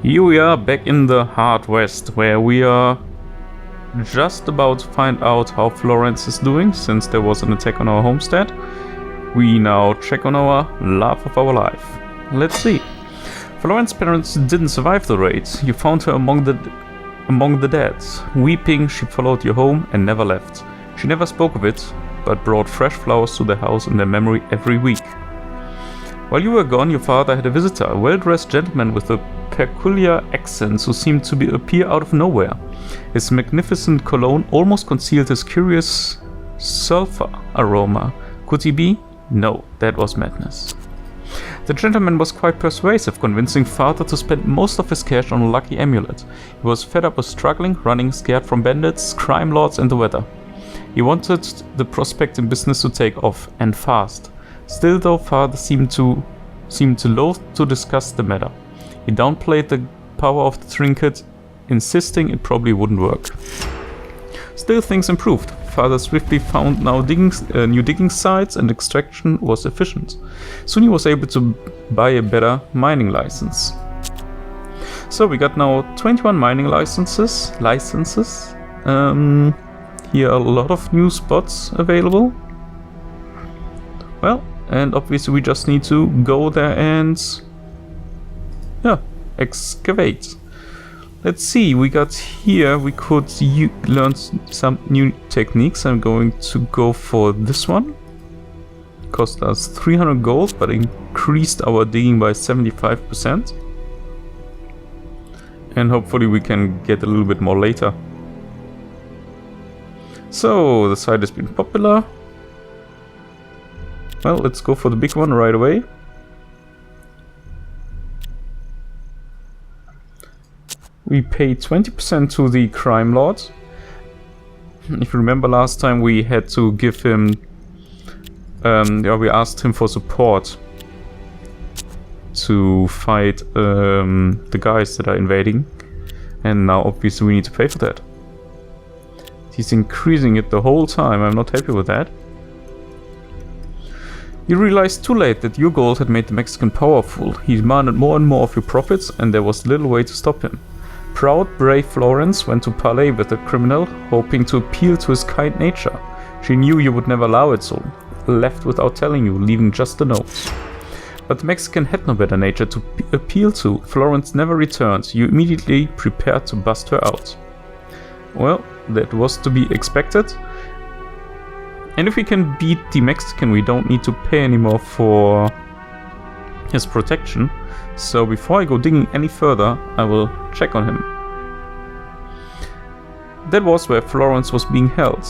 Here we are back in the Hard West, where we are just about to find out how Florence is doing, since there was an attack on our homestead. We now check on our love of our life. Let's see. Florence's parents didn't survive the raid. You found her among the dead. Weeping, she followed you home and never left. She never spoke of it, but brought fresh flowers to the house in their memory every week. While you were gone, your father had a visitor, a well-dressed gentleman with a peculiar accent who seemed to appear out of nowhere. His magnificent cologne almost concealed his curious sulfur aroma. Could he be? No, that was madness. The gentleman was quite persuasive, convincing father to spend most of his cash on a lucky amulet. He was fed up with struggling, running, scared from bandits, crime lords and the weather. He wanted the prospecting business to take off, and fast. Still though, father seemed loath to discuss the matter. He downplayed the power of the trinket, insisting it probably wouldn't work. Still, things improved. Father swiftly found new digging sites, and extraction was efficient. Soon he was able to buy a better mining license. So we got now 21 mining licenses. Here are a lot of new spots available. Well, and obviously we just need to go there and excavate. Let's see, we got here, we could learn some new techniques. I'm going to go for this one. Cost us 300 gold, but increased our digging by 75%. And hopefully we can get a little bit more later. So, the site has been popular. Well, let's go for the big one right away. We pay 20% to the crime lord. If you remember last time, we had to give him... we asked him for support to fight the guys that are invading. And now obviously we need to pay for that. He's increasing it the whole time. I'm not happy with that. You realized too late that your gold had made the Mexican powerful. He demanded more and more of your profits, and there was little way to stop him. Proud, brave Florence went to parley with the criminal, hoping to appeal to his kind nature. She knew you would never allow it, so left without telling you, leaving just a note. But the Mexican had no better nature to appeal to. Florence never returned. You immediately prepared to bust her out. Well, that was to be expected. And if we can beat the Mexican, we don't need to pay anymore for his protection. So before I go digging any further, I will check on him. That was where Florence was being held.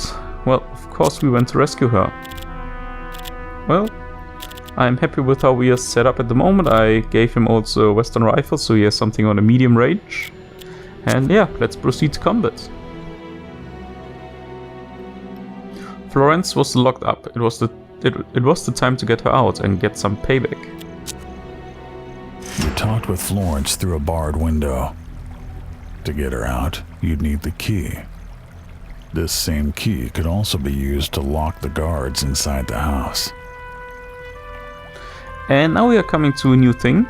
Well, of course we went to rescue her. Well, I'm happy with how we are set up at the moment. I gave him also a Western rifle, so he has something on a medium range. And yeah, let's proceed to combat. Florence was locked up. It was the time to get her out and get some payback. You talked with Florence through a barred window. To get her out, you'd need the key. This same key could also be used to lock the guards inside the house. And now we are coming to a new thing.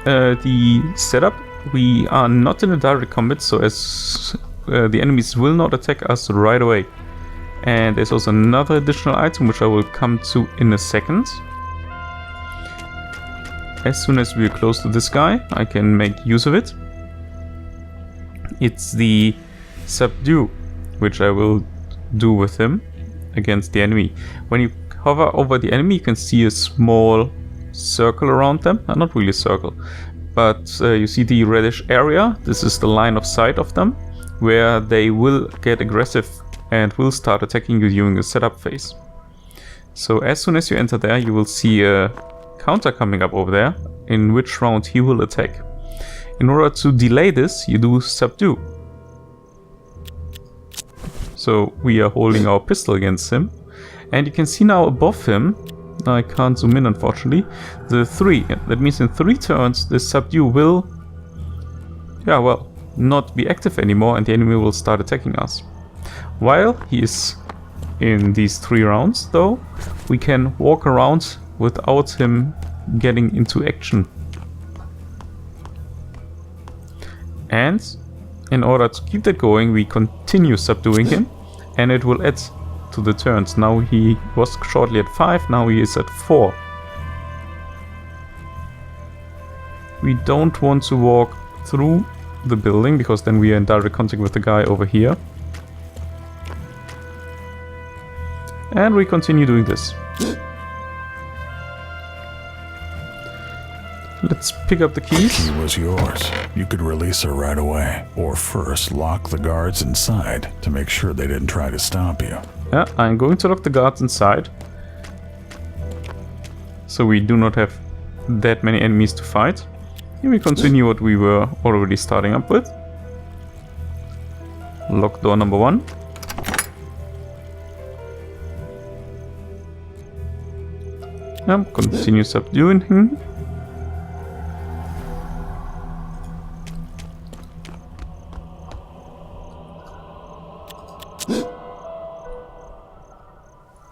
The setup. We are not in a direct combat, so as the enemies will not attack us right away. And there's also another additional item which I will come to in a second. As soon as we are close to this guy, I can make use of it. It's the subdue, which I will do with him against the enemy. When you hover over the enemy, you can see a small circle around them. Not really a circle, but you see the reddish area. This is the line of sight of them, where they will get aggressive and will start attacking you during the setup phase. So as soon as you enter there, you will see a counter coming up over there, in which round he will attack. In order to delay this, you do subdue. So we are holding our pistol against him, and you can see now above him, I can't zoom in unfortunately, the 3. That means in 3 turns this subdue will, not be active anymore, and the enemy will start attacking us. While he is in these 3 rounds though, we can walk around without him getting into action. And in order to keep that going, we continue subduing him, and it will add to the turns. Now he was shortly at 5, now he is at 4. We don't want to walk through the building, because then we are in direct contact with the guy over here. And we continue doing this. Let's pick up the keys. The key was yours. You could release her right away, or first lock the guards inside to make sure they didn't try to stop you. Yeah, I'm going to lock the guards inside, so we do not have that many enemies to fight. Here we continue what we were already starting up with. Lock door number 1. Continue subduing him.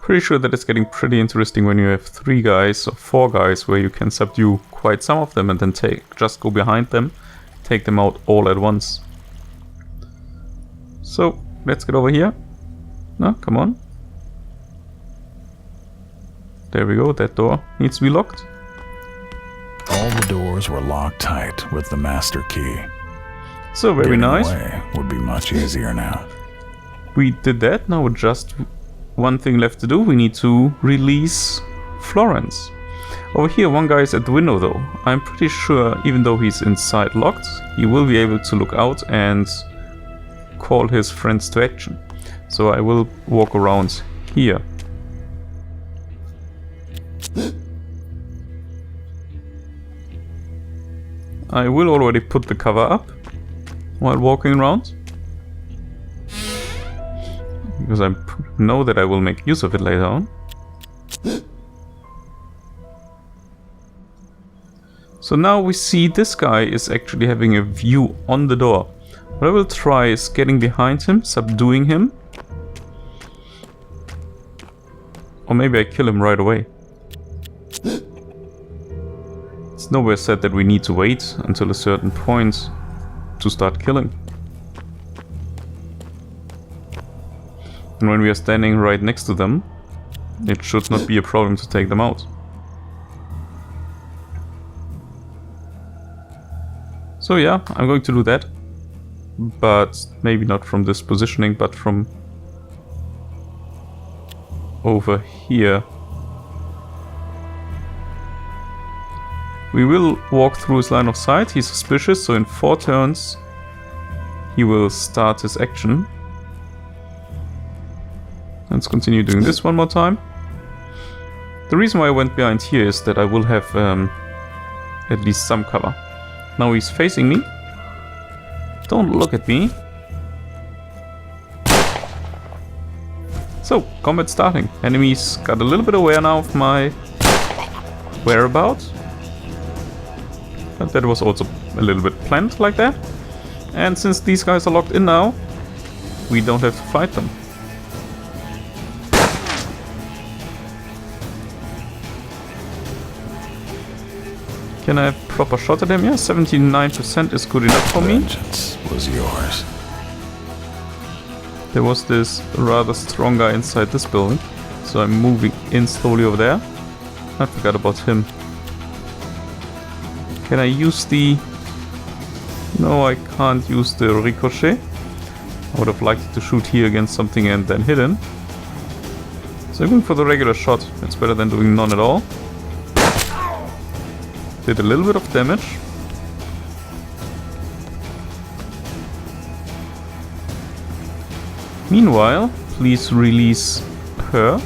Pretty sure that it's getting pretty interesting when you have 3 guys or 4 guys where you can subdue quite some of them and then just go behind them, take them out all at once. So let's get over here. No, come on. There we go, that door needs to be locked. All the doors were locked tight with the master key. So very nice. Getting away would be much easier now. We did that, now just one thing left to do. We need to release Florence. Over here one guy is at the window though. I'm pretty sure even though he's inside locked, he will be able to look out and call his friends to action. So I will walk around here. I will already put the cover up while walking around, because I know that I will make use of it later on. So now we see this guy is actually having a view on the door. What I will try is getting behind him, subduing him. Or maybe I kill him right away. It's nowhere said that we need to wait until a certain point to start killing. And when we are standing right next to them, it should not be a problem to take them out. So yeah, I'm going to do that. But maybe not from this positioning, but from over here. We will walk through his line of sight. He's suspicious, so in 4 turns he will start his action. Let's continue doing this one more time. The reason why I went behind here is that I will have at least some cover. Now he's facing me. Don't look at me. So, combat starting. Enemies got a little bit aware now of my whereabouts. But that was also a little bit planned like that. And since these guys are locked in now, we don't have to fight them. Can I have a proper shot at him? Yeah, 79% is good enough for me. Vengeance was yours. There was this rather strong guy inside this building, so I'm moving in slowly over there. I forgot about him. Can I use the... No, I can't use the ricochet. I would have liked to shoot here against something and then hit him. So I'm going for the regular shot. It's better than doing none at all. Did a little bit of damage. Meanwhile, please release her.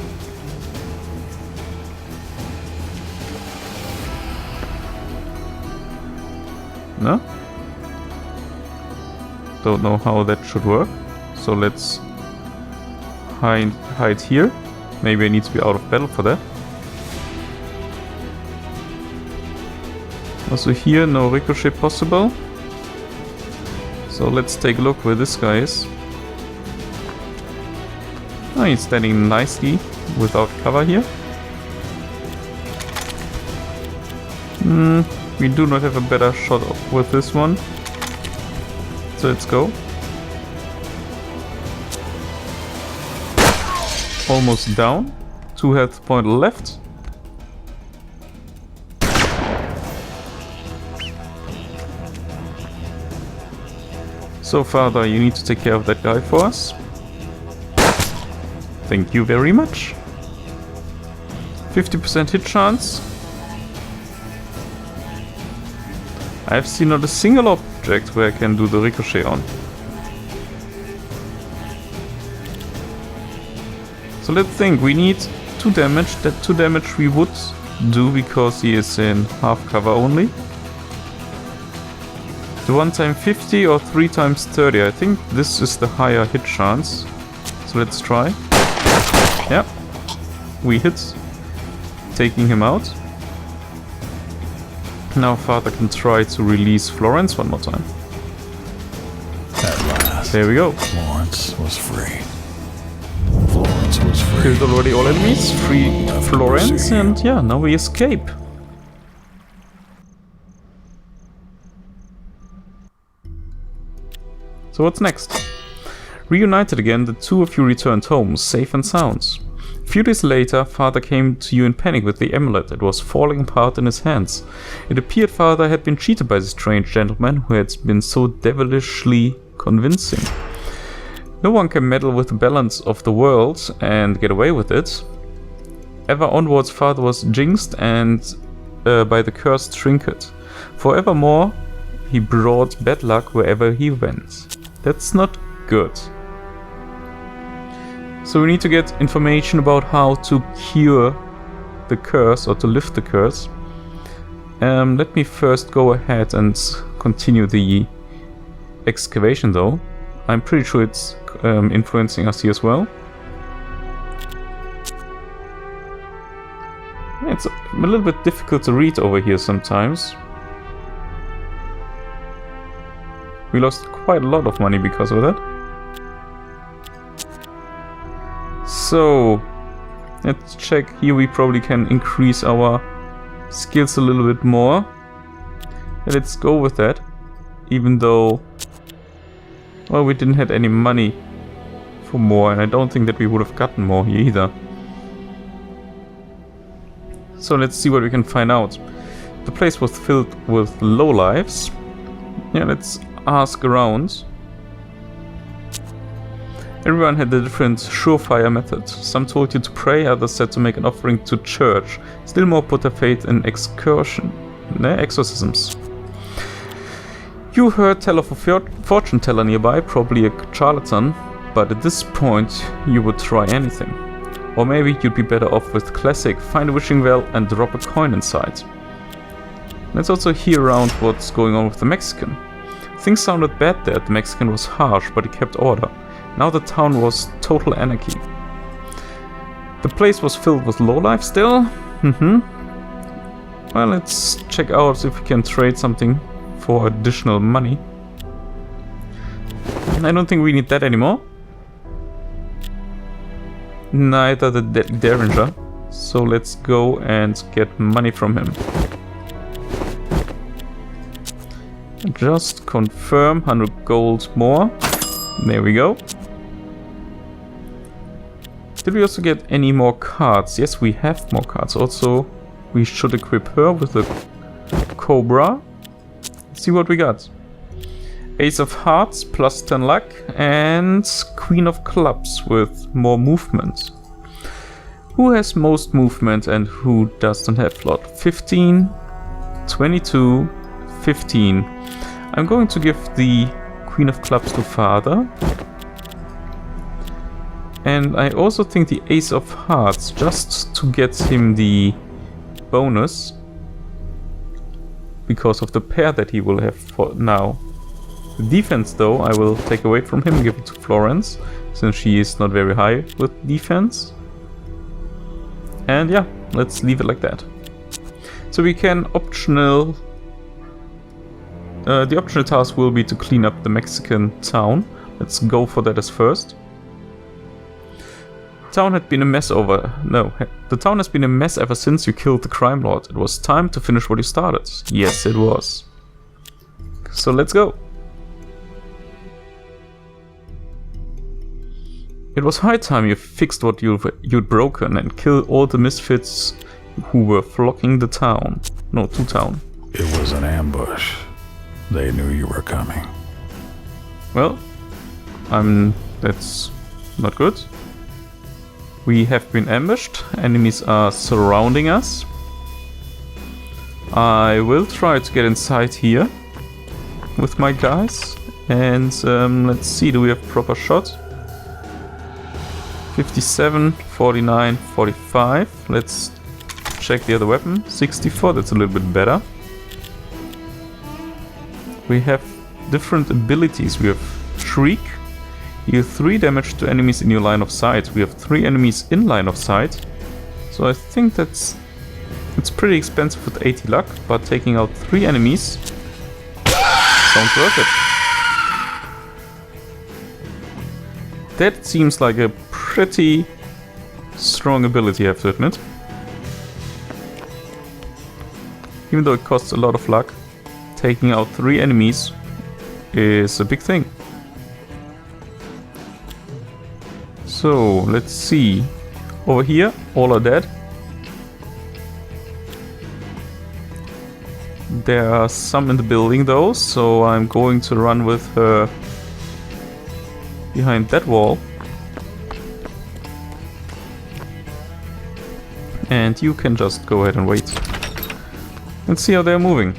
No? Don't know how that should work. So let's hide here. Maybe I need to be out of battle for that. Also here, no ricochet possible. So let's take a look where this guy is. Oh, he's standing nicely without cover here. We do not have a better shot with this one. So let's go. Almost down. 2 health point left. So Father, you need to take care of that guy for us. Thank you very much. 50% hit chance. I've seen not a single object where I can do the ricochet on. So let's think, we need 2 damage. That 2 damage we would do because he is in half cover only. The 1 time 50 or 3 times 30. I think this is the higher hit chance. So let's try. Yep. We hit. Taking him out. Now Father can try to release Florence one more time. At last. There we go. Florence was free. Florence was free. Killed already all enemies. Free Florence, and yeah, now we escape. So what's next? Reunited again, the 2 of you returned home, safe and sound. A few days later, Father came to you in panic with the amulet that was falling apart in his hands. It appeared Father had been cheated by the strange gentleman who had been so devilishly convincing. No one can meddle with the balance of the world and get away with it. Ever onwards, Father was jinxed and by the cursed trinket. Forevermore, he brought bad luck wherever he went. That's not good. So we need to get information about how to cure the curse or to lift the curse. Let me first go ahead and continue the excavation though. I'm pretty sure it's influencing us here as well. It's a little bit difficult to read over here sometimes. We lost quite a lot of money because of that. So, let's check. Here we probably can increase our skills a little bit more. And let's go with that. Even though, well, we didn't have any money for more, and I don't think that we would have gotten more here either. So let's see what we can find out. The place was filled with lowlifes. Yeah, let's ask around. Everyone had a different surefire method. Some told you to pray, others said to make an offering to church. Still more put their faith in exorcisms. You heard tell of a fortune teller nearby, probably a charlatan, but at this point you would try anything. Or maybe you'd be better off with classic, find a wishing well and drop a coin inside. Let's also hear around what's going on with the Mexican. Things sounded bad there. The Mexican was harsh, but he kept order. Now the town was total anarchy. The place was filled with lowlife still. Well, let's check out if we can trade something for additional money. I don't think we need that anymore. Neither the Derringer. So let's go and get money from him. Just confirm 100 gold more. There we go. Did we also get any more cards? Yes, we have more cards. Also, we should equip her with the Cobra. Let's see what we got. Ace of Hearts, plus 10 luck, and Queen of Clubs with more movement. Who has most movement and who doesn't have a lot? 15, 22, 15. I'm going to give the Queen of Clubs to Father. And I also think the Ace of Hearts, just to get him the bonus. Because of the pair that he will have for now. The defense though, I will take away from him and give it to Florence. Since she is not very high with defense. And yeah, let's leave it like that. So we can optional... the optional task will be to clean up the Mexican town. Let's go for that as first. The town had been a mess the town has been a mess ever since you killed the crime lord. It was time to finish what you started. Yes, it was. So let's go. It was high time you fixed what you'd broken and killed all the misfits who were flocking the town. No, to town. It was an ambush. They knew you were coming. Well, that's not good. We have been ambushed. Enemies are surrounding us. I will try to get inside here with my guys. And let's see, do we have proper shot? 57, 49, 45. Let's check the other weapon. 64, that's a little bit better. We have different abilities. We have Shriek. Deal 3 damage to enemies in your line of sight. We have 3 enemies in line of sight. So I think it's pretty expensive with 80 luck, but taking out 3 enemies sounds worth it. That seems like a pretty strong ability, I have to admit. Even though it costs a lot of luck, taking out 3 enemies is a big thing. So, let's see. Over here, all are dead. There are some in the building though, so I'm going to run with her behind that wall. And you can just go ahead and wait. Let's see how they're moving.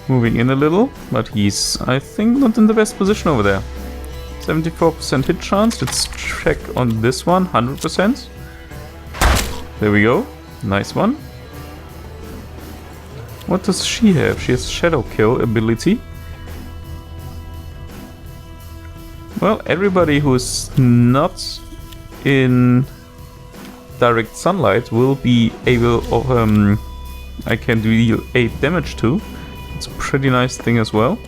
Moving in a little, but he's, I think, not in the best position over there. 74% hit chance. Let's check on this one. 100%. There we go. Nice one. What does she have? She has Shadow Kill ability. Well, everybody who is not in direct sunlight will be able of I can deal 8 damage to. It's a pretty nice thing as well.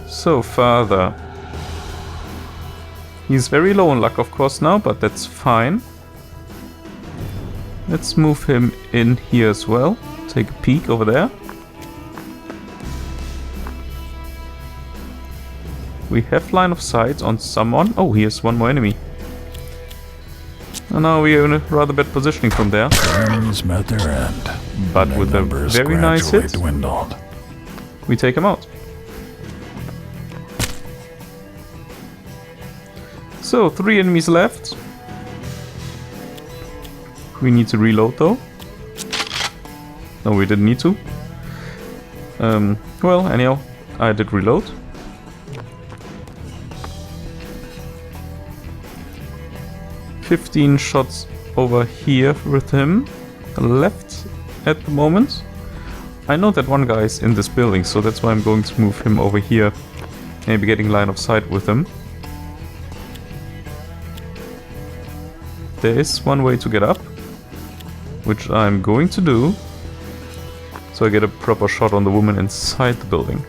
So, father. He's very low on luck, of course, now, but that's fine. Let's move him in here as well. Take a peek over there. We have line of sight on someone. Oh, here's one more enemy. And now we are in a rather bad positioning from there. The enemies met their end, but with a very nice hit, dwindled. We take him out. So, 3 enemies left. We need to reload though. No, we didn't need to. Well, anyhow, I did reload. $15 shots over here with him. Left at the moment. I know that one guy is in this building, so that's why I'm going to move him over here. Maybe getting line of sight with him. There is one way to get up, which I'm going to do, so I get a proper shot on the woman inside the building.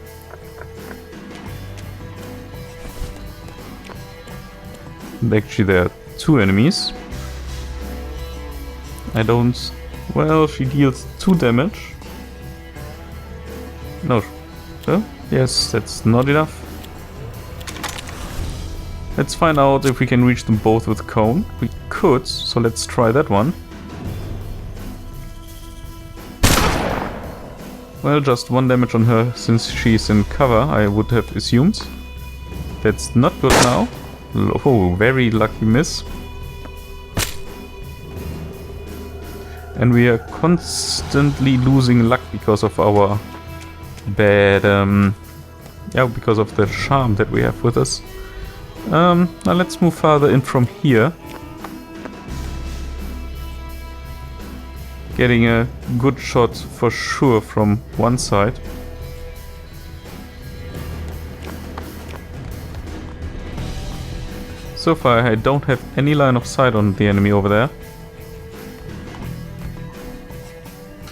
And actually there are 2 enemies. I don't... Well, she deals 2 damage. No. Yes, that's not enough. Let's find out if we can reach them both with cone. We could, so let's try that one. Well, just 1 damage on her since she's in cover, I would have assumed. That's not good now. Oh, very lucky miss. And we are constantly losing luck because of our bad, yeah, because of the charm that we have with us. Now let's move farther in from here. Getting a good shot for sure from one side. So far I don't have any line of sight on the enemy over there.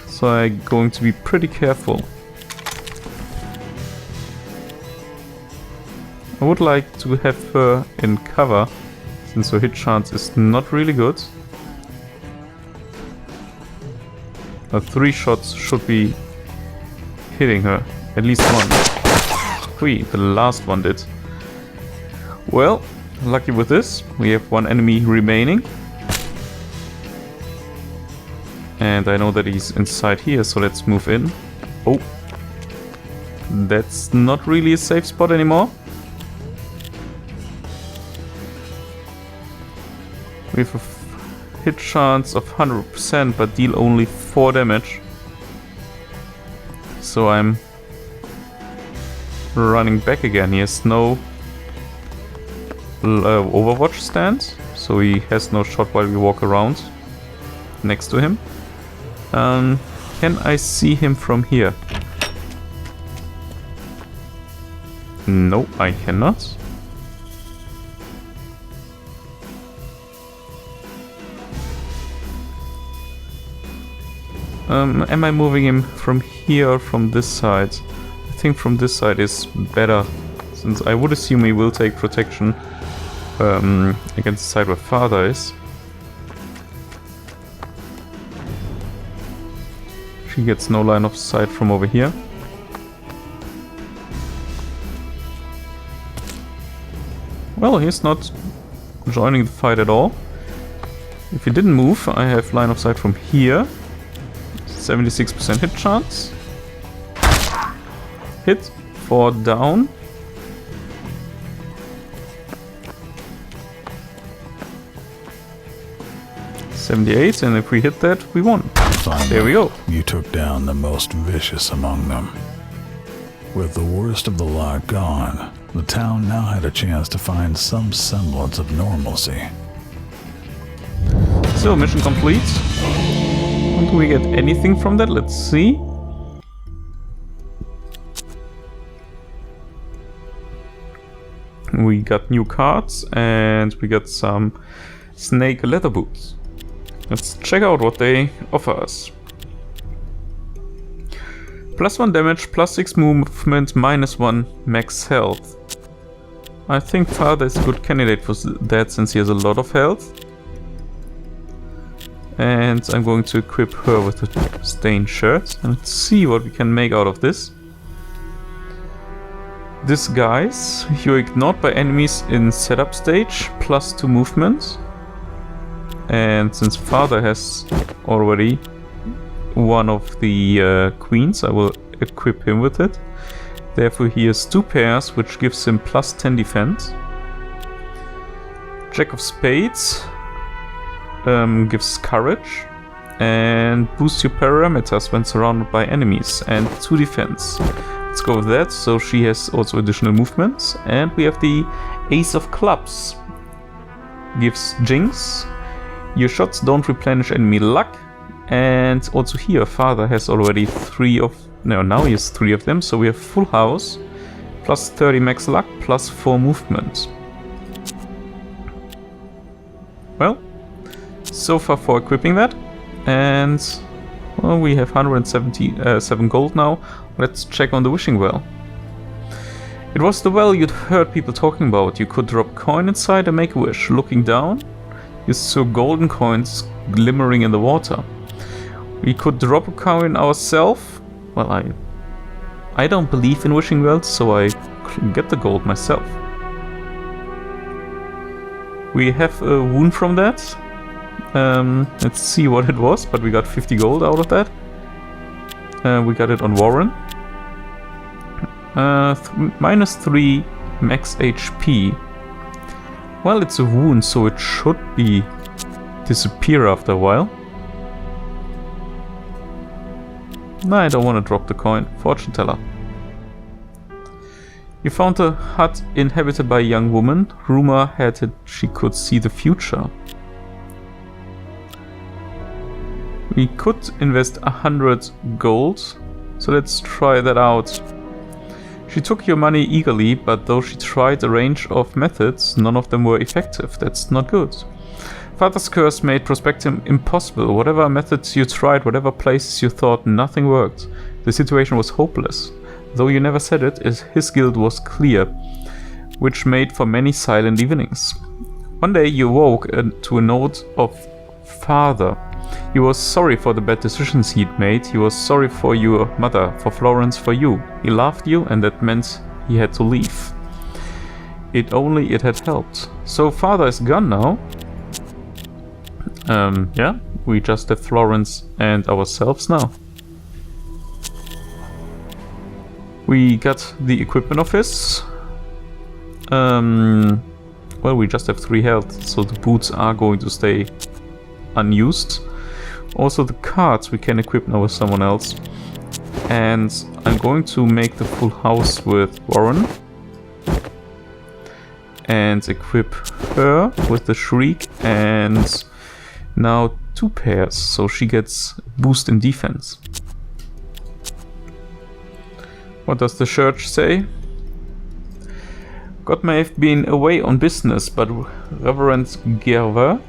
So I'm going to be pretty careful. I would like to have her in cover, since her hit chance is not really good. 3 shots should be hitting her. At least one. 3. The last one did. Well, lucky with this. We have 1 enemy remaining. And I know that he's inside here, so let's move in. Oh. That's not really a safe spot anymore. We have a hit chance of 100%, but deal only 4 damage. So I'm running back again. He has no overwatch stand, so he has no shot while we walk around next to him. Can I see him from here? No, I cannot. Am I moving him from here or from this side? I think from this side is better, since I would assume he will take protection against the side where father is. She gets no line of sight from over here. Well, he's not joining the fight at all. If he didn't move, I have line of sight from here. 76% hit chance. Hit, 4 down. $78, and if we hit that, we won. Finally, there we go. You took down the most vicious among them. With the worst of the lot gone, the town now had a chance to find some semblance of normalcy. So, mission complete. Do we get anything from that? Let's see. We got new cards and we got some snake leather boots. Let's check out what they offer us. +1 damage, +6 movement, -1 max health. I think father is a good candidate for that since he has a lot of health. And I'm going to equip her with a stained shirt. And let's see what we can make out of this. Disguise. You're ignored by enemies in setup stage. +2 movement. And since father has already one of the queens, I will equip him with it. Therefore he has 2 pairs, which gives him +10 defense. Jack of Spades. Gives courage and boosts your parameters when surrounded by enemies and 2 defense. Let's go with that. So she has also additional movements, and we have the Ace of Clubs. Gives Jinx. Your shots don't replenish enemy luck, and also here father has already 3 of now he has 3 of them, so we have full house, +30 max luck, +4 movement. Well, so far for equipping that, and well, we have 177 gold now. Let's check on the wishing well. It was the well you'd heard people talking about. You could drop coin inside and make a wish. Looking down, you saw golden coins glimmering in the water. We could drop a coin ourselves. Well, I don't believe in wishing wells, so I get the gold myself. We have a wound from that. Let's see what it was, but we got 50 gold out of that. We got it on Warren. -3 max HP. Well, it's a wound, so it should be disappear after a while. No, I don't want to drop the coin. Fortune teller. You found a hut inhabited by a young woman. Rumor had it she could see the future. We could invest 100 gold, so let's try that out. She took your money eagerly, but though she tried a range of methods, none of them were effective. That's not good. Father's curse made prospecting impossible. Whatever methods you tried, whatever places you thought, nothing worked. The situation was hopeless. Though you never said it, his guilt was clear, which made for many silent evenings. One day you woke to a note of father. He was sorry for the bad decisions he'd made. He was sorry for your mother, for Florence, for you. He loved you, and that meant he had to leave. It had helped. So father is gone now. Yeah, we just have Florence and ourselves now. We got the equipment office. Well, we just have 3 health, so the boots are going to stay unused. Also the cards we can equip now with someone else. And I'm going to make the full house with Warren. And equip her with the Shriek, and now 2 pairs, so she gets boost in defense. What does the church say? God may have been away on business, but Reverend Gerver,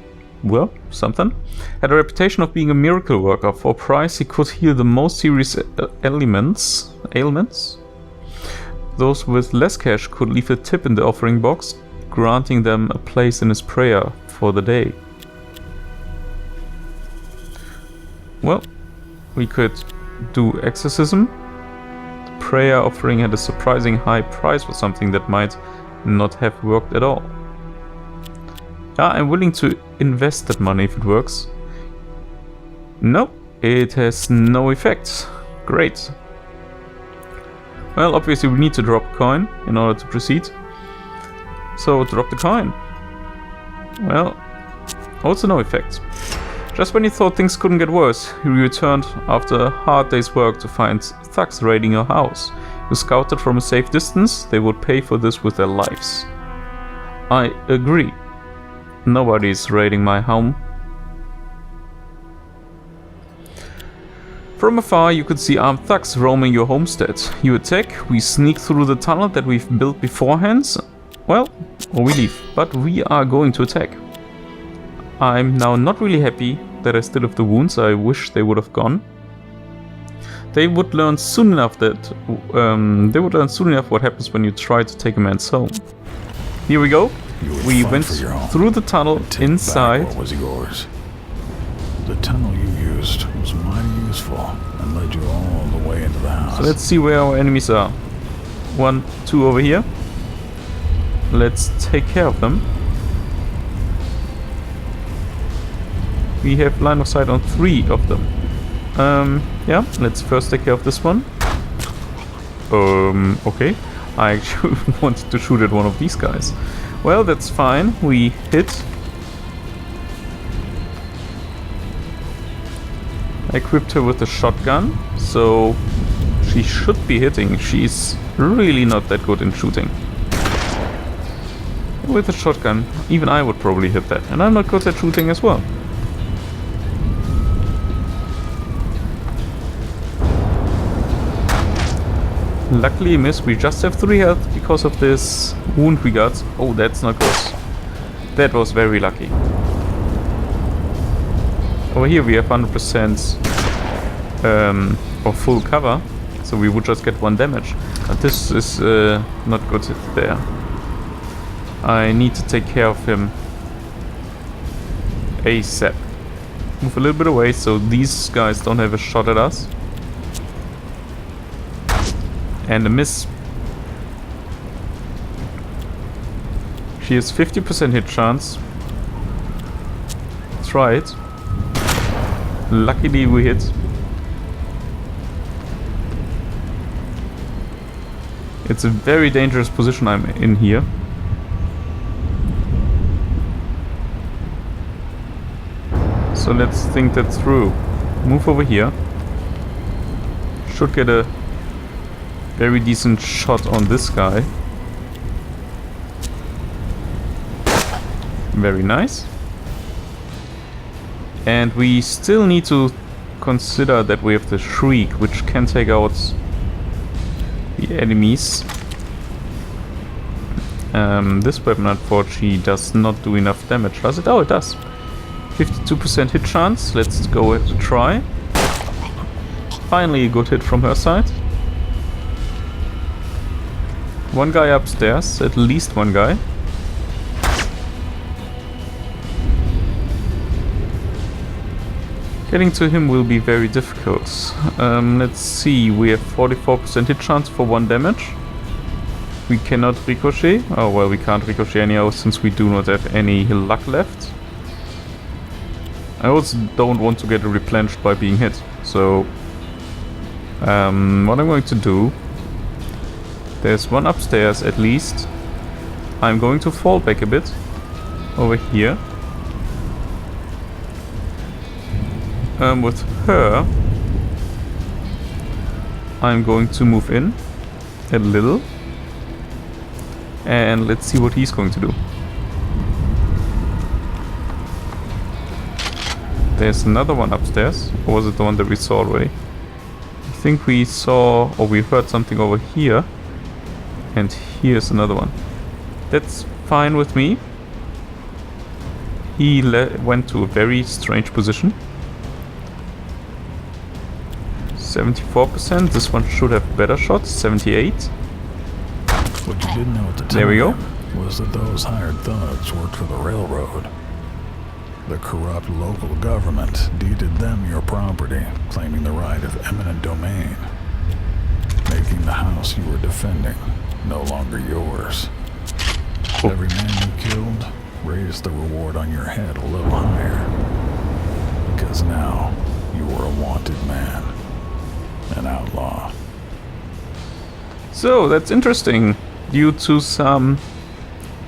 well, something, had a reputation of being a miracle worker. For a price, he could heal the most serious ailments. Those with less cash could leave a tip in the offering box, granting them a place in his prayer for the day. Well, we could do exorcism. The prayer offering had a surprising high price for something that might not have worked at all. Yeah, I'm willing to invest that money if it works. No, it has no effect. Great. Well, obviously we need to drop a coin in order to proceed. So drop the coin. Well, also no effect. Just when you thought things couldn't get worse, you returned after a hard day's work to find thugs raiding your house. You scouted from a safe distance. They would pay for this with their lives. I agree. Nobody's raiding my home. From afar, you could see armed thugs roaming your homestead. You attack, we sneak through the tunnel that we've built beforehand. Well, or we leave, but we are going to attack. I'm now not really happy that I still have the wounds. I wish they would have gone. They would learn soon enough what happens when you try to take a man's home. Here we go. We went through the tunnel inside. What was yours? The tunnel you used was mighty useful and led you all the way into the house. So let's see where our enemies are. 1, 2 over here. Let's take care of them. We have line of sight on 3 of them. Yeah, let's first take care of this one. Okay. I actually wanted to shoot at one of these guys. Well, that's fine. We hit. I equipped her with a shotgun, so she should be hitting. She's really not that good in shooting. With a shotgun, even I would probably hit that. And I'm not good at shooting as well. Luckily miss, we just have 3 health because of this wound we got. Oh, that's not good. That was very lucky. Over here we have 100% of full cover, so we would just get 1 damage. But this is not good there. I need to take care of him ASAP. Move a little bit away so these guys don't have a shot at us. And a miss. She has 50% hit chance. Try it. Luckily we hit. It's a very dangerous position I'm in here. So let's think that through. Move over here. Should get a very decent shot on this guy. Very nice. And we still need to consider that we have the Shriek, which can take out the enemies. This weapon unfortunately does not do enough damage, does it? Oh, it does. 52% hit chance. Let's go ahead and try. Finally a good hit from her side. 1 guy upstairs, at least 1 guy. Getting to him will be very difficult. Let's see, we have 44% hit chance for 1 damage. We cannot ricochet. Oh well, we can't ricochet anyhow since we do not have any luck left. I also don't want to get replenished by being hit. So what I'm going to do, there's one upstairs at least. I'm going to fall back a bit over here. With her, I'm going to move in a little, and let's see what he's going to do. There's another one upstairs, or was it the one that we saw already? I think we saw, or we heard something over here, and here's another one. That's fine with me. He went to a very strange position. 74%, this one should have better shots, 78. What you didn't know at the time There we go. was that those hired thugs worked for the railroad. The corrupt local government deeded them your property, claiming the right of eminent domain, making the house you were defending no longer yours. Every man you killed raised the reward on your head a little higher, because now you were a wanted man. An outlaw. So that's interesting. Due to some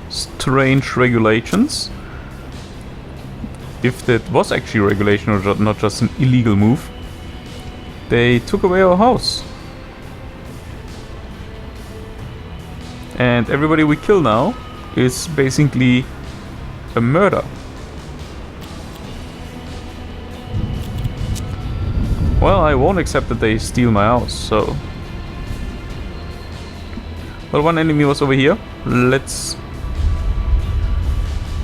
strange regulations, if that was actually regulation or not just an illegal move, they took away our house. And everybody we kill now is basically a murder. Well, I won't accept that they steal my house, so... Well, one enemy was over here. Let's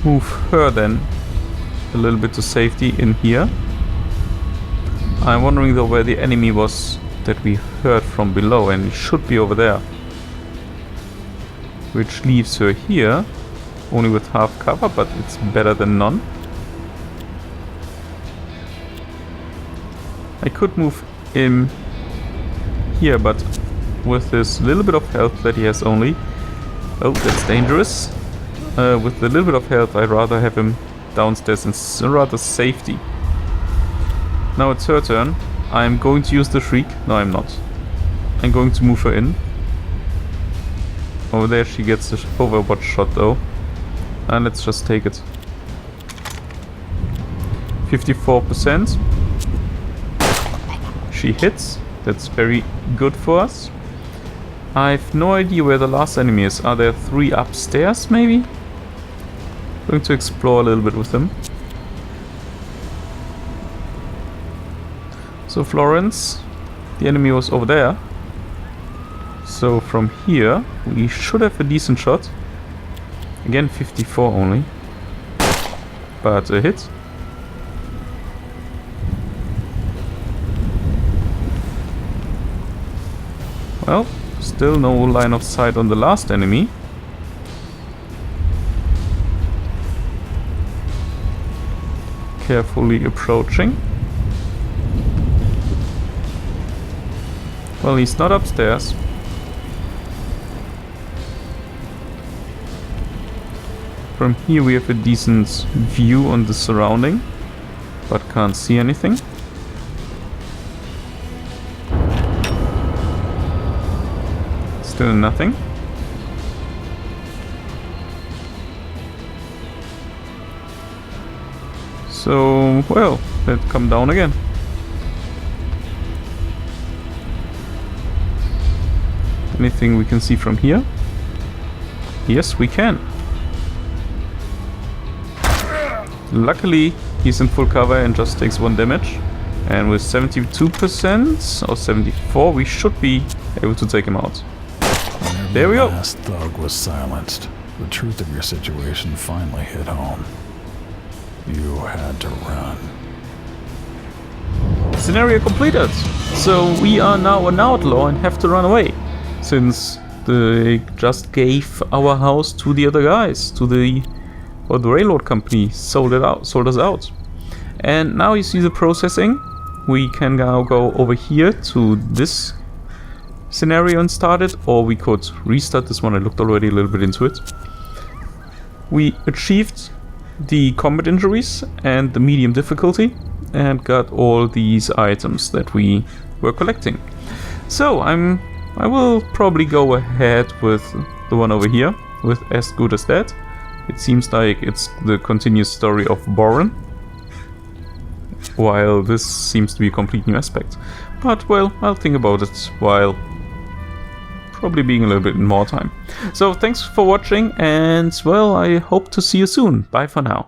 move her then a little bit to safety in here. I'm wondering though where the enemy was that we heard from below, and he should be over there. Which leaves her here, only with half cover, but it's better than none. I could move him here, but with this little bit of health that he has only... Oh, that's dangerous. With the little bit of health, I'd rather have him downstairs in rather safety. Now it's her turn. I'm going to use the Shriek. No, I'm not. I'm going to move her in. Over there she gets the Overwatch shot though. And let's just take it. 54%. She hits. That's very good for us. I've no idea where the last enemy is. Are there 3 upstairs maybe? Going to explore a little bit with them. So Florence, the enemy was over there. So from here we should have a decent shot. Again 54 only. But a hit. Well, still no line of sight on the last enemy. Carefully approaching. Well, he's not upstairs. From here we have a decent view on the surrounding, but can't see anything. Still nothing. So, well, let's come down again. Anything we can see from here? Yes, we can. Luckily, he's in full cover and just takes 1 damage. And with 72% or 74, we should be able to take him out. There we go. The last thug was silenced. The truth of your situation finally hit home. You had to run. Scenario completed. So we are now an outlaw and have to run away, since they just gave our house to the other guys, to the railroad company, sold us out. And now you see the processing. We can now go over here to this scenario and start it, or we could restart this one. I looked already a little bit into it. We achieved the combat injuries and the medium difficulty and got all these items that we were collecting. So I will probably go ahead with the one over here with As Good As Dead. It seems like it's the continuous story of Boren, while this seems to be a complete new aspect. But well, I'll think about it while probably being a little bit more time. So thanks for watching, and well, I hope to see you soon. Bye for now.